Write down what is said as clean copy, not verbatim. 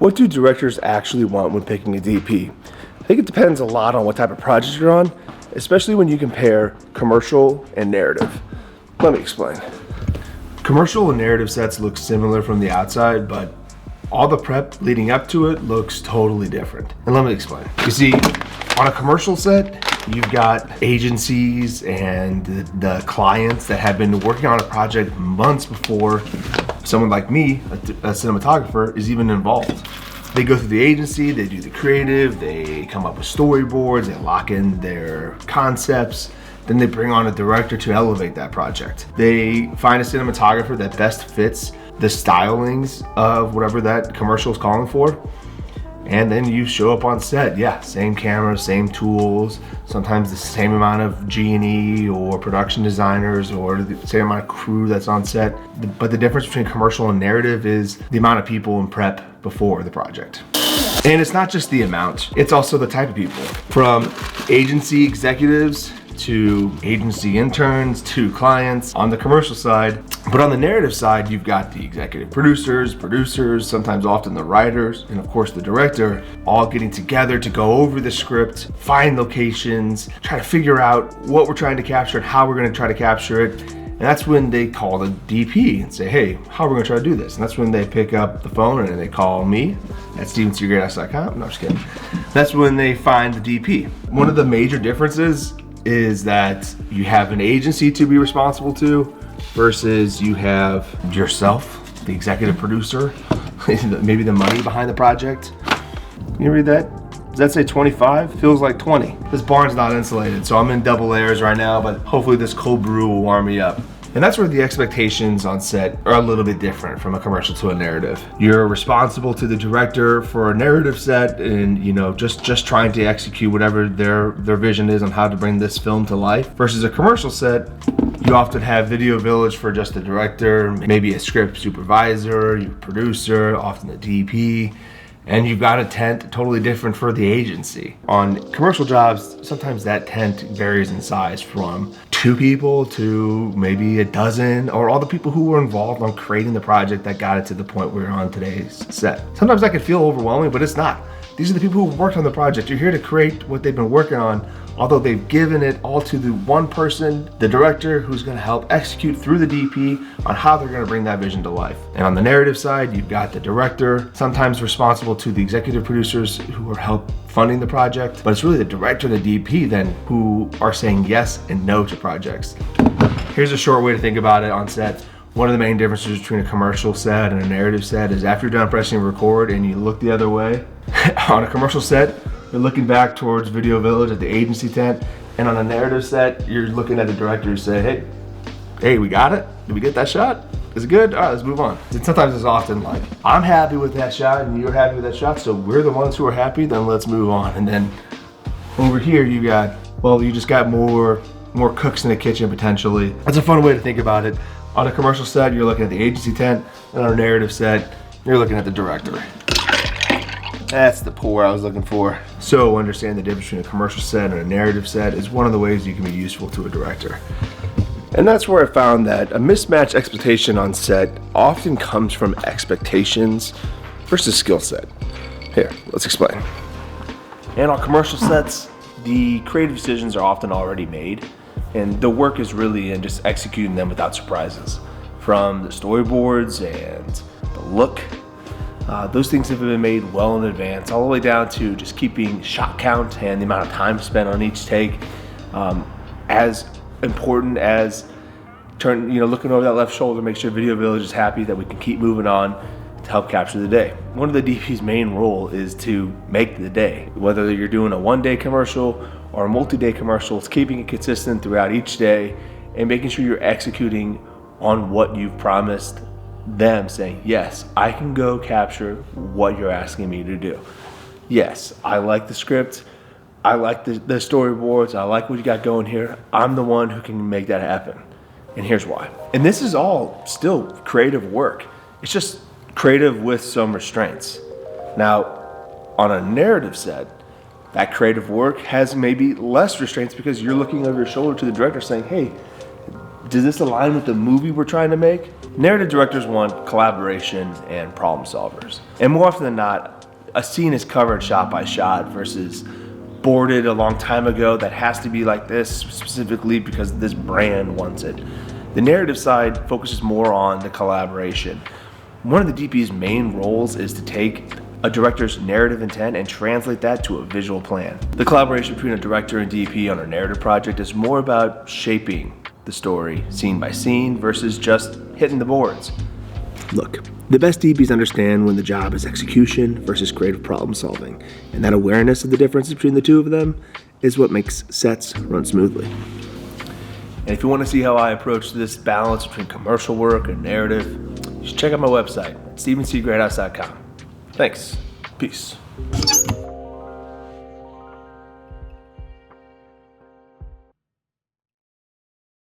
What do directors actually want when picking a DP? I think it depends a lot on what type of project you're on, especially when you compare commercial and narrative. Let me explain. Commercial and narrative sets look similar from the outside, but all the prep leading up to it looks totally different. And let me explain. You see, on a commercial set, you've got agencies and the clients that have been working on a project months before someone like me, a cinematographer, is even involved. They go through the agency, they do the creative, they come up with storyboards, they lock in their concepts, then they bring on a director to elevate that project. They find a cinematographer that best fits the stylings of whatever that commercial is calling for. And then you show up on set, yeah, same camera, same tools, sometimes the same amount of G&E or production designers or the same amount of crew that's on set. But the difference between commercial and narrative is the amount of people in prep before the project. And it's not just the amount, it's also the type of people. From agency executives to agency interns to clients on the commercial side. But on the narrative side, you've got the executive producers, sometimes often the writers, and of course the director, all getting together to go over the script, find locations, try to figure out what we're trying to capture and how we're going to try to capture it. And that's when they call the DP and say, hey, how are we going to try to do this? And that's when they pick up the phone and they call me at stevensecrethouse.com. No, I'm just kidding. That's when they find the DP. One of the major differences is that you have an agency to be responsible to versus you have yourself, the executive producer, maybe the money behind the project. Can you read that? Does that say 25? Feels like 20. This barn's not insulated, so I'm in double layers right now, but hopefully this cold brew will warm me up. And that's where the expectations on set are a little bit different from a commercial to a narrative. You're responsible to the director for a narrative set and, you know, just trying to execute whatever their vision is on how to bring this film to life. Versus a commercial set, you often have video village for just the director, maybe a script supervisor, your producer, often the DP, and you've got a tent totally different for the agency. On commercial jobs, sometimes that tent varies in size from 2 people to maybe a dozen, or all the people who were involved on creating the project that got it to the point we're on today's set. Sometimes that can feel overwhelming, but it's not. These are the people who worked on the project. You're here to create what they've been working on, although they've given it all to the one person, the director, who's gonna help execute through the DP on how they're gonna bring that vision to life. And on the narrative side, you've got the director, sometimes responsible to the executive producers who are help funding the project, but it's really the director and the DP then who are saying yes and no to projects. Here's a short way to think about it on set. One of the main differences between a commercial set and a narrative set is after you're done pressing record and you look the other way, on a commercial set, you're looking back towards Video Village at the agency tent, and on a narrative set, you're looking at the director and say, hey, we got it? Did we get that shot? Is it good? All right, let's move on. And sometimes it's often like, I'm happy with that shot and you're happy with that shot, so we're the ones who are happy, then let's move on. And then over here, you just got more cooks in the kitchen potentially. That's a fun way to think about it. On a commercial set, you're looking at the agency tent, and on a narrative set, you're looking at the director. That's the pour I was looking for. So understand the difference between a commercial set and a narrative set is one of the ways you can be useful to a director. And that's where I found that a mismatched expectation on set often comes from expectations versus skill set. Here, let's explain. And on commercial sets, the creative decisions are often already made, and the work is really in just executing them without surprises. From the storyboards and the look, those things have been made well in advance, all the way down to just keeping shot count and the amount of time spent on each take as important as looking over that left shoulder, make sure Video Village is happy that we can keep moving on to help capture the day. One of the DP's main role is to make the day. Whether you're doing a one-day commercial or a multi-day commercial, it's keeping it consistent throughout each day and making sure you're executing on what you've promised them, saying, yes, I can go capture what you're asking me to do. Yes, I like the script, I like the storyboards, I like what you got going here. I'm the one who can make that happen. And here's why. And this is all still creative work. It's just creative with some restraints. Now, on a narrative set, that creative work has maybe less restraints because you're looking over your shoulder to the director saying, hey, Does this align with the movie we're trying to make? Narrative directors want collaboration and problem solvers. And more often than not, a scene is covered shot by shot versus boarded a long time ago that has to be like this specifically because this brand wants it. The narrative side focuses more on the collaboration. One of the DP's main roles is to take a director's narrative intent and translate that to a visual plan. The collaboration between a director and DP on a narrative project is more about shaping the story scene by scene versus just hitting the boards. Look, the best DPs understand when the job is execution versus creative problem solving, and that awareness of the difference between the two of them is what makes sets run smoothly. And if you want to see how I approach this balance between commercial work and narrative, you should check out my website, stevencgreathouse.com. Thanks. Peace.